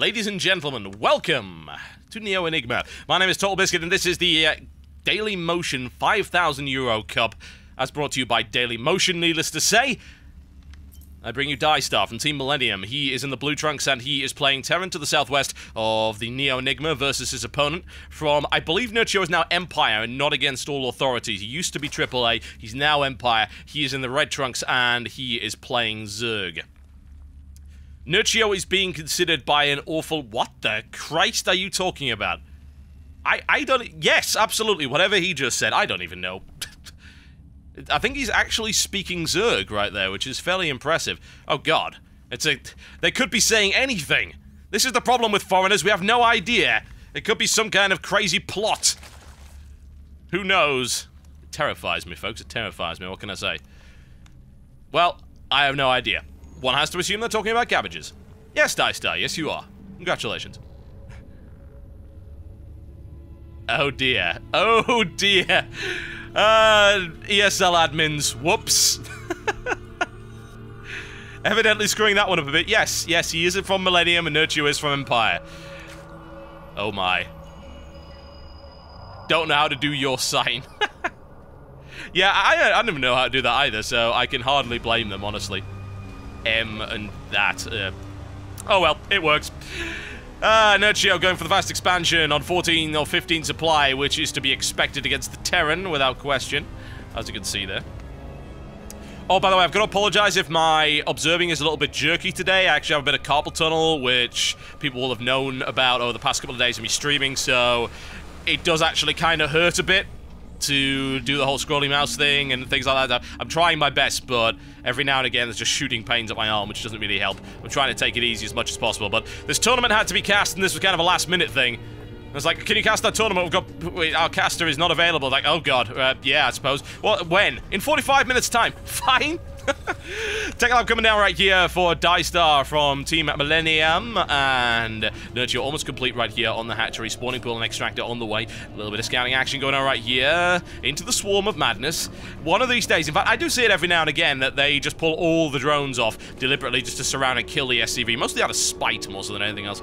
Ladies and gentlemen, welcome to Neo Enigma. My name is Totalbiscuit, and this is the Daily Motion €5,000 Cup, as brought to you by Daily Motion, needless to say. I bring you Diestar from Team Millennium. He is in the blue trunks, and he is playing Terran to the southwest of the Neo Enigma versus his opponent from, I believe Nerchio is now Empire and not against all authorities. He used to be AAA, he's now Empire. He is in the red trunks, and he is playing Zerg. Nerchio is being considered by an awful... What the Christ are you talking about? I don't... Yes, absolutely, whatever he just said. I don't even know. I think he's actually speaking Zerg right there, which is fairly impressive. Oh, God. They could be saying anything. This is the problem with foreigners. We have no idea. It could be some kind of crazy plot. Who knows? It terrifies me, folks. It terrifies me. What can I say? Well, I have no idea. One has to assume they're talking about cabbages. Yes, Diestar, yes you are. Congratulations. Oh dear. Oh dear. ESL admins, whoops. Evidently screwing that one up a bit. Yes, he isn't from Millennium and Nerchio is from Empire. Oh my. Don't know how to do your sign. Yeah, I don't even know how to do that either, so I can hardly blame them, honestly. M and that. Oh well, it works. Nerchio going for the fast expansion on 14 or 15 supply, which is to be expected against the Terran, without question, as you can see there. Oh, by the way, I've got to apologize if my observing is a little bit jerky today. I actually have a bit of carpal tunnel, which people will have known about over the past couple of days of me streaming, so it does actually kind of hurt a bit to do the whole scrolling mouse thing and things like that. I'm trying my best, but every now and again there's just shooting pains at my arm, which doesn't really help. I'm trying to take it easy as much as possible, but this tournament had to be cast, and this was kind of a last-minute thing. I was like, can you cast that tournament? Wait, our caster is not available. Like, oh god, yeah, I suppose. Well, when? In 45 minutes time. Fine. Tech Lab coming down right here for Diestar from Team Millennium, and Nerchio almost complete right here on the hatchery. Spawning pool and extractor on the way. A little bit of scouting action going on right here into the swarm of madness. One of these days, in fact, I do see it every now and again that they just pull all the drones off deliberately just to surround and kill the SCV, mostly out of spite more so than anything else.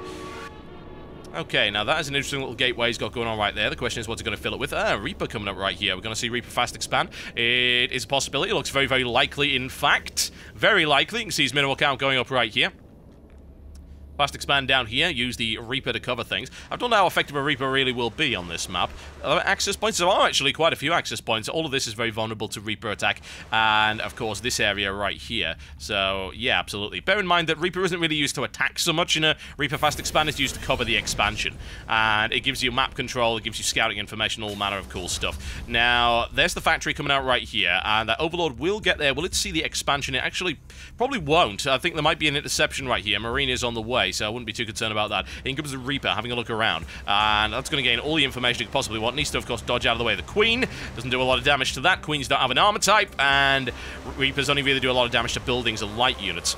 Okay, now that is an interesting little gateway he's got going on right there. The question is, what's it going to fill it with? Reaper coming up right here. We're going to see Reaper fast expand. It is a possibility. It looks very, very likely, in fact. Very likely. You can see his minimal count going up right here. Fast expand down here, use the Reaper to cover things. I don't know how effective a Reaper really will be on this map. Access points, there are actually quite a few access points. All of this is very vulnerable to Reaper attack, and of course this area right here. So yeah, absolutely. Bear in mind that Reaper isn't really used to attack so much in a Reaper fast expand. It's used to cover the expansion, and it gives you map control, it gives you scouting information, all manner of cool stuff. Now, there's the factory coming out right here, and that Overlord will get there. Will it see the expansion? It actually probably won't. I think there might be an interception right here. Marine is on the way, so I wouldn't be too concerned about that. In comes the Reaper, having a look around, and that's going to gain all the information it could possibly want. Needs to, of course, dodge out of the way of the Queen. Doesn't do a lot of damage to that. Queens don't have an armor type, and Reapers only really do a lot of damage to buildings and light units.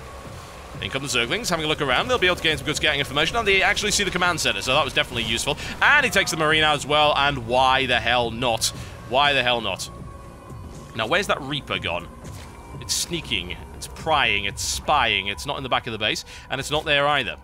In come the Zerglings, having a look around. They'll be able to gain some good scouting information, and they actually see the command center, so that was definitely useful. And he takes the Marine out as well, and why the hell not? Why the hell not? Now, where's that Reaper gone? It's sneaking, it's prying, it's spying. It's not in the back of the base, and it's not there either.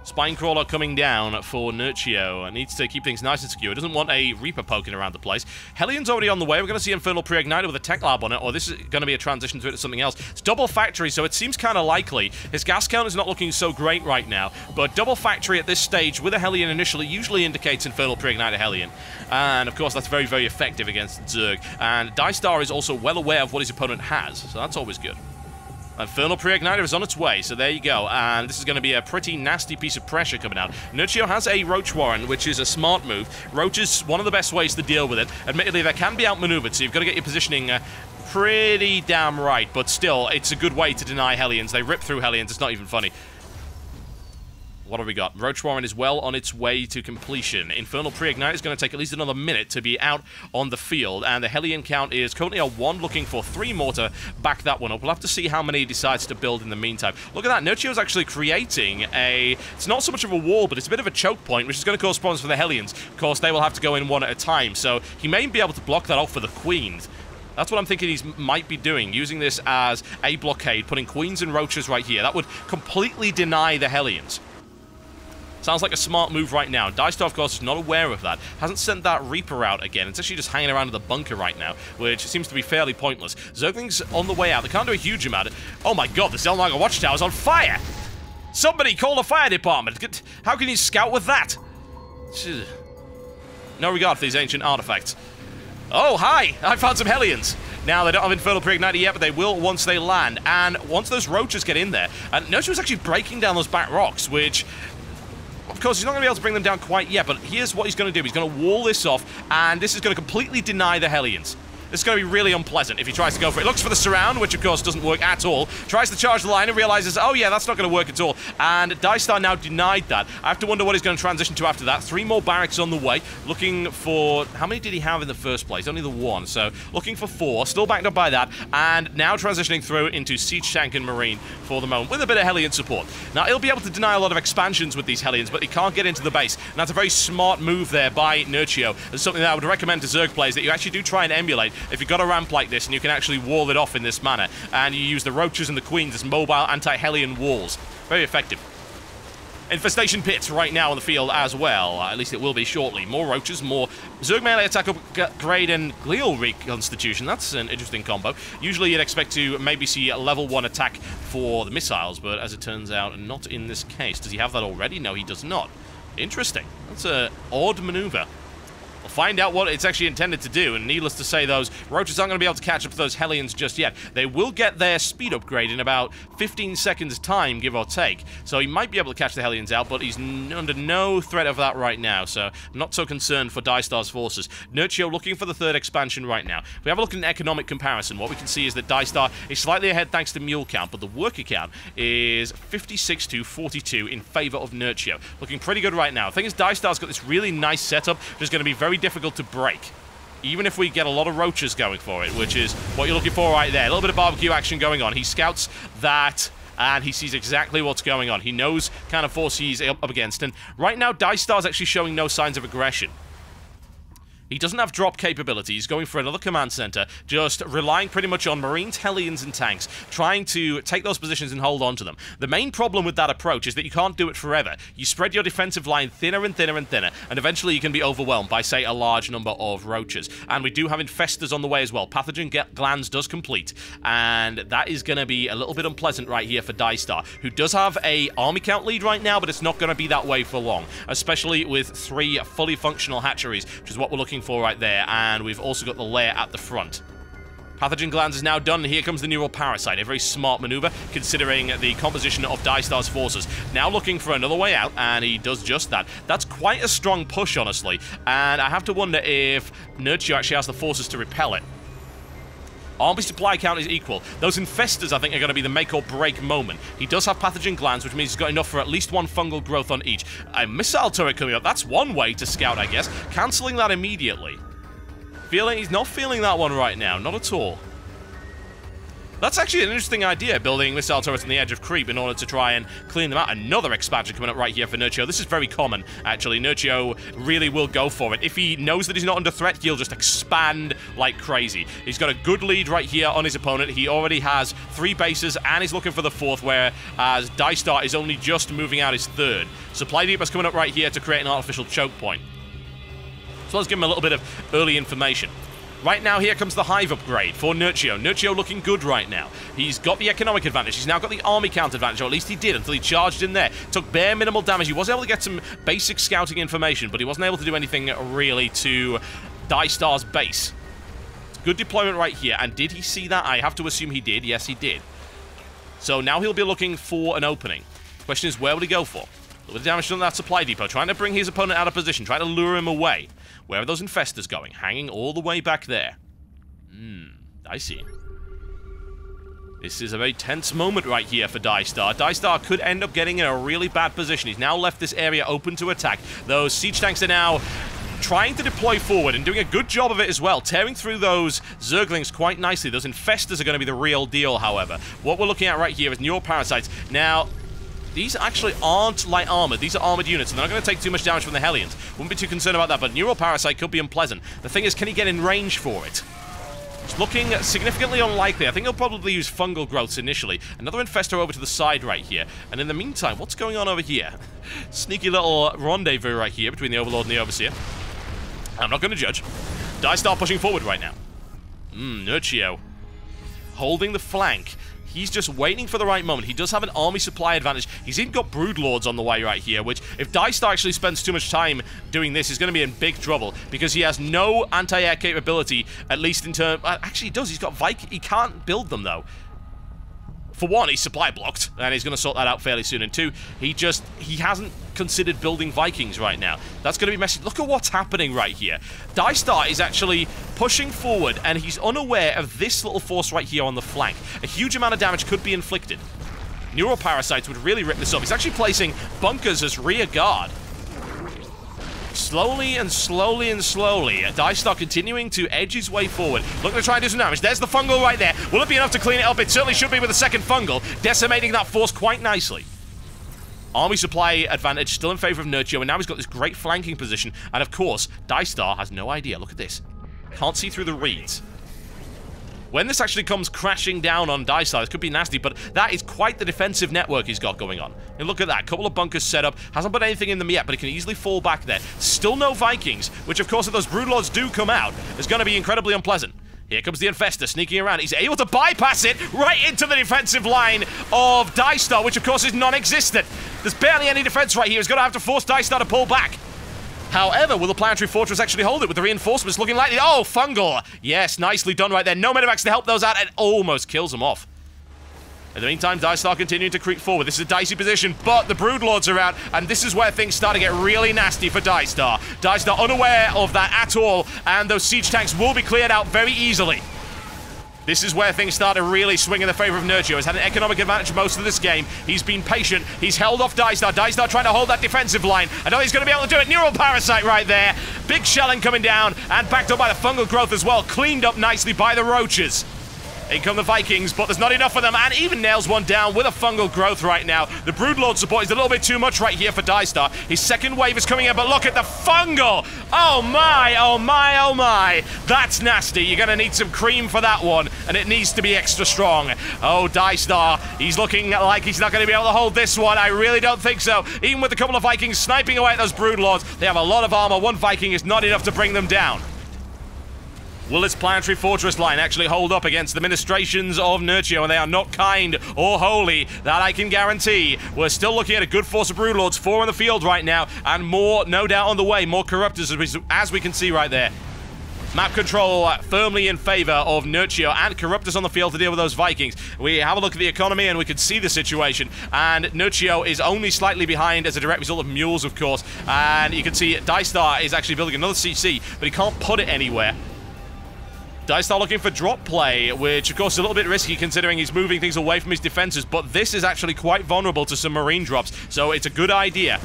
Spinecrawler coming down for Nerchio. Needs to keep things nice and secure. Doesn't want a Reaper poking around the place. Helion's already on the way. We're going to see Infernal Pre-Igniter with a Tech Lab on it, or this is going to be a transition to something else. It's double factory, so it seems kind of likely. His gas count is not looking so great right now, but double factory at this stage with a Helion initially usually indicates Infernal Pre-Igniter Helion. And, of course, that's very, very effective against Zerg. And Diestar is also well aware of what his opponent has, so that's always good. Infernal Pre-Igniter is on its way, so there you go. And this is going to be a pretty nasty piece of pressure coming out. Nerchio has a Roach Warren, which is a smart move. Roach is one of the best ways to deal with it. Admittedly, they can be outmaneuvered, so you've got to get your positioning pretty damn right. But still, it's a good way to deny Helions. They rip through Helions. It's not even funny. What have we got? Roach Warren is well on its way to completion. Infernal Pre-Ignite is going to take at least another minute to be out on the field, and the Helion count is currently a 1, looking for 3 more to back that one up. We'll have to see how many he decides to build in the meantime. Look at that, Nerchio's actually creating a... It's not so much of a wall, but it's a bit of a choke point, which is going to cause problems for the Helions. Of course, they will have to go in one at a time, so he may be able to block that off for the Queens. That's what I'm thinking he might be doing, using this as a blockade, putting Queens and Roaches right here. That would completely deny the Helions. Sounds like a smart move right now. Diestar, of course, is not aware of that. Hasn't sent that Reaper out again. It's actually just hanging around in the bunker right now, which seems to be fairly pointless. Zerglings on the way out. They can't do a huge amount. Oh my god, the Zelnaga Watchtower is on fire! Somebody call the fire department! How can you scout with that? No regard for these ancient artifacts. Oh, hi! I found some Helions! Now, they don't have Infernal Pre-Igniter yet, but they will once they land. And once those roaches get in there, and Nerchio is actually breaking down those back rocks, which... Of course, he's not going to be able to bring them down quite yet, but here's what he's going to do. He's going to wall this off, and this is going to completely deny the Helions. This is going to be really unpleasant if he tries to go for it. Looks for the surround, which of course doesn't work at all. Tries to charge the line and realizes, oh yeah, that's not going to work at all. And Diestar now denied that. I have to wonder what he's going to transition to after that. 3 more barracks on the way. Looking for... How many did he have in the first place? Only the 1. So looking for 4. Still backed up by that. And now transitioning through into Siege Tank and Marine for the moment with a bit of Helion support. Now, he'll be able to deny a lot of expansions with these Helions, but he can't get into the base. And that's a very smart move there by Nerchio. It's something that I would recommend to Zerg players that you actually do try and emulate. If you've got a ramp like this and you can actually wall it off in this manner, and you use the roaches and the queens as mobile anti-Helion walls. Very effective. Infestation pits right now on the field as well. At least it will be shortly. More roaches, more Zerg melee attack upgrade and glial reconstitution. That's an interesting combo. Usually you'd expect to maybe see a level 1 attack for the missiles, but as it turns out, not in this case. Does he have that already? No, he does not. Interesting. That's an odd maneuver. We'll find out what it's actually intended to do, and needless to say, those roaches aren't going to be able to catch up to those Helions just yet. They will get their speed upgrade in about 15 seconds time, give or take. So he might be able to catch the Helions out, but he's under no threat of that right now, so I'm not so concerned for Diestar's forces. Nerchio looking for the 3rd expansion right now. If we have a look at an economic comparison, what we can see is that Diestar is slightly ahead thanks to mule count, but the worker count is 56 to 42 in favor of Nerchio. Looking pretty good right now. The thing is, Diestar's got this really nice setup, which is going to be very difficult to break, even if we get a lot of roaches going for it, which is what you're looking for right there. A little bit of barbecue action going on. He scouts that, and he sees exactly what's going on. He knows kind of force he's up against, and right now Diestar's actually showing no signs of aggression. He doesn't have drop capability. He's going for another command center, just relying pretty much on Marines, Helions, and tanks, trying to take those positions and hold on to them. The main problem with that approach is that you can't do it forever. You spread your defensive line thinner and thinner and thinner, and eventually you can be overwhelmed by, say, a large number of roaches. And we do have infestors on the way as well. Pathogen glands does complete, and that is going to be a little bit unpleasant right here for Diestar, who does have a army count lead right now, but it's not going to be that way for long, especially with 3 fully functional hatcheries, which is what we're looking for right there, and we've also got the lair at the front. Pathogen glands is now done, and here comes the neural parasite. A very smart maneuver, considering the composition of Diestar's forces. Now looking for another way out, and he does just that. That's quite a strong push, honestly, and I have to wonder if Nerchio actually has the forces to repel it. Army supply count is equal. Those infestors, I think, are going to be the make-or-break moment. He does have pathogen glands, which means he's got enough for at least 1 fungal growth on each. A missile turret coming up. That's one way to scout, I guess. Cancelling that immediately. He's not feeling that one right now. Not at all. That's actually an interesting idea, building missile turrets on the edge of creep in order to try and clean them out. Another expansion coming up right here for Nerchio. This is very common, actually. Nerchio really will go for it. If he knows that he's not under threat, he'll just expand like crazy. He's got a good lead right here on his opponent. He already has 3 bases, and he's looking for the 4th, whereas Diestar is only just moving out his 3rd. Supply depot's coming up right here to create an artificial choke point. So let's give him a little bit of early information. Right now, here comes the hive upgrade for Nerchio. Nerchio looking good right now. He's got the economic advantage. He's now got the army count advantage, or at least he did until he charged in there. Took bare minimal damage. He was able to get some basic scouting information, but he wasn't able to do anything really to Diestar's base. Good deployment right here. And did he see that? I have to assume he did. Yes, he did. So now he'll be looking for an opening. Question is, where will he go for? A little bit of damage on that supply depot, trying to bring his opponent out of position, trying to lure him away. Where are those infestors going? Hanging all the way back there. I see. This is a very tense moment right here for Diestar. Diestar could end up getting in a really bad position. He's now left this area open to attack. Those siege tanks are now trying to deploy forward and doing a good job of it as well, tearing through those Zerglings quite nicely. Those infestors are going to be the real deal, however. What we're looking at right here is neural parasites. Now, these actually aren't light armored. These are armored units, and they're not going to take too much damage from the Helions. Wouldn't be too concerned about that, but Neural Parasite could be unpleasant. The thing is, can he get in range for it? It's looking significantly unlikely. I think he'll probably use fungal growths initially. Another infestor over to the side right here. And in the meantime, what's going on over here? Sneaky little rendezvous right here between the Overlord and the Overseer. I'm not going to judge. Diestar pushing forward right now. Nerchio holding the flank. He's just waiting for the right moment. He does have an army supply advantage. He's even got Broodlords on the way right here, which, if Diestar actually spends too much time doing this, is going to be in big trouble, because he has no anti-air capability, at least in terms... Actually, he does. He's got Viking. He can't build them, though. For one, he's supply blocked, and he's going to sort that out fairly soon. And two, he hasn't considered building Vikings right now. That's going to be messy. Look at what's happening right here. Diestar is actually pushing forward, and he's unaware of this little force right here on the flank. A huge amount of damage could be inflicted. Neural Parasites would really rip this up. He's actually placing bunkers as rear guard. Slowly and slowly and slowly, Diestar continuing to edge his way forward. Looking to try and do some damage. There's the fungal right there. Will it be enough to clean it up? It certainly should be with the second fungal, decimating that force quite nicely. Army supply advantage still in favor of Nerchio, and now he's got this great flanking position. And of course, Diestar has no idea. Look at this. Can't see through the reeds. When this actually comes crashing down on Diestar, this could be nasty, but that is quite the defensive network he's got going on. And look at that, couple of bunkers set up, hasn't put anything in them yet, but he can easily fall back there. Still no Vikings, which of course if those Broodlords do come out, is going to be incredibly unpleasant. Here comes the Infestor sneaking around. He's able to bypass it right into the defensive line of Diestar, which of course is non-existent. There's barely any defense right here. He's going to have to force Diestar to pull back. However, will the Planetary Fortress actually hold it with the reinforcements looking likely? Oh, fungal! Yes, nicely done right there. No medivacs to help those out, and almost kills them off. In the meantime, Diestar continuing to creep forward. This is a dicey position, but the Broodlords are out, and this is where things start to get really nasty for Diestar. Diestar unaware of that at all, and those siege tanks will be cleared out very easily. This is where things start to really swing in the favor of Nerchio. He's had an economic advantage most of this game. He's been patient. He's held off Diestar. Diestar trying to hold that defensive line. I know he's going to be able to do it. Neural Parasite right there. Big shelling coming down, and backed up by the fungal growth as well. Cleaned up nicely by the roaches. In come the Vikings, but there's not enough of them, and even nails one down with a fungal growth right now. The Broodlord support is a little bit too much right here for Diestar. His second wave is coming in, but look at the fungal! Oh my, oh my, oh my! That's nasty. You're gonna need some cream for that one, and it needs to be extra strong. Oh, Diestar, he's looking like he's not gonna be able to hold this one. I really don't think so. Even with a couple of Vikings sniping away at those Broodlords, they have a lot of armor. One Viking is not enough to bring them down. Will this Planetary Fortress line actually hold up against the ministrations of Nerchio? And they are not kind or holy, that I can guarantee. We're still looking at a good force of Broodlords, 4 on the field right now, and more, no doubt, on the way. More Corruptors, as we can see right there. Map control firmly in favor of Nerchio, and Corruptors on the field to deal with those Vikings. We have a look at the economy and we can see the situation, and Nerchio is only slightly behind as a direct result of mules, of course. And you can see Diestar is actually building another CC, but he can't put it anywhere. Diestar looking for drop play, which of course is a little bit risky considering he's moving things away from his defenses, but this is actually quite vulnerable to some marine drops, so it's a good idea.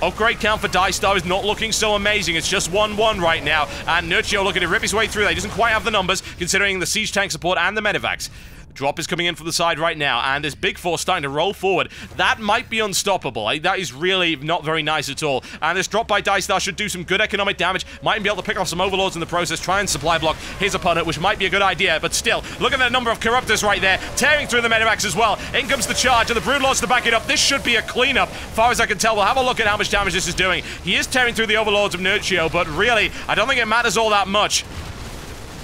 Upgrade count for Diestar is not looking so amazing. It's just 1-1 right now, and Nerchio looking to rip his way through there. He doesn't quite have the numbers considering the siege tank support and the medivacs. Drop is coming in from the side right now, and this big force starting to roll forward. That might be unstoppable. That is really not very nice at all. And this drop by Diestar should do some good economic damage. Might be able to pick off some Overlords in the process, try and supply block his opponent, which might be a good idea. But still, look at the number of Corruptors right there, tearing through the medivacs as well. In comes the charge, and the Broodlords to back it up. This should be a cleanup, far as I can tell. We'll have a look at how much damage this is doing. He is tearing through the Overlords of Nerchio, but really, I don't think it matters all that much.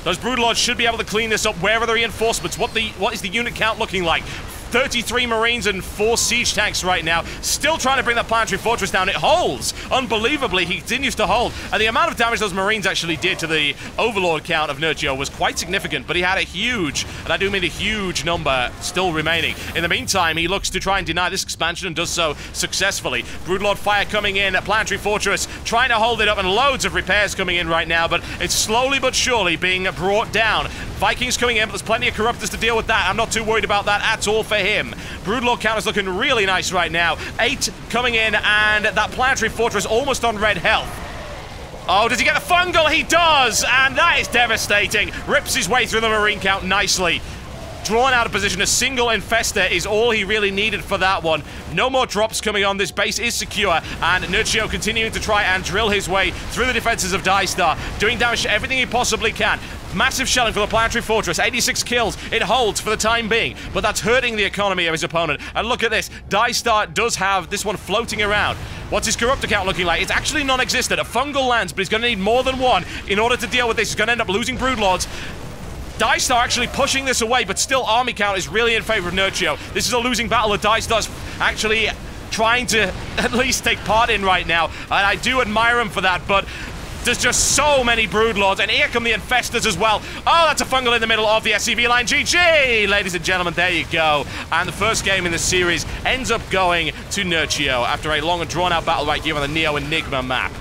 Those Broodlords should be able to clean this up. Where are the reinforcements? What is the unit count looking like? 33 Marines and 4 siege tanks right now. Still trying to bring that Planetary Fortress down. It holds. Unbelievably, he continues to hold. And the amount of damage those Marines actually did to the Overlord count of Nerchio was quite significant, but he had a huge, and I do mean a huge number still remaining. In the meantime, he looks to try and deny this expansion and does so successfully. Broodlord fire coming in at Planetary Fortress, trying to hold it up, and loads of repairs coming in right now, but it's slowly but surely being brought down. Vikings coming in, but there's plenty of Corruptors to deal with that. I'm not too worried about that at all for him. Broodlord count is looking really nice right now. 8 coming in, and that Planetary Fortress almost on red health. Oh, does he get the fungal? He does, and that is devastating. Rips his way through the Marine count nicely. Drawn out of position, a single Infestor is all he really needed for that one. No more drops coming on, this base is secure, and Nerchio continuing to try and drill his way through the defenses of Diestar, doing damage to everything he possibly can. Massive shelling for the Planetary Fortress. 86 kills. It holds for the time being, but that's hurting the economy of his opponent. And look at this. Diestar does have this one floating around. What's his corrupt account looking like? It's actually non-existent. A fungal lands, but he's going to need more than one in order to deal with this. He's going to end up losing Broodlords. Diestar actually pushing this away, but still army count is really in favor of Nerchio. This is a losing battle that Diestar's actually trying to at least take part in right now. And I do admire him for that, but there's just so many Broodlords, and here come the Infestors as well. Oh, that's a fungal in the middle of the SCV line. GG! Ladies and gentlemen, there you go. And the first game in the series ends up going to Nerchio after a long and drawn-out battle right here on the Neo Enigma map.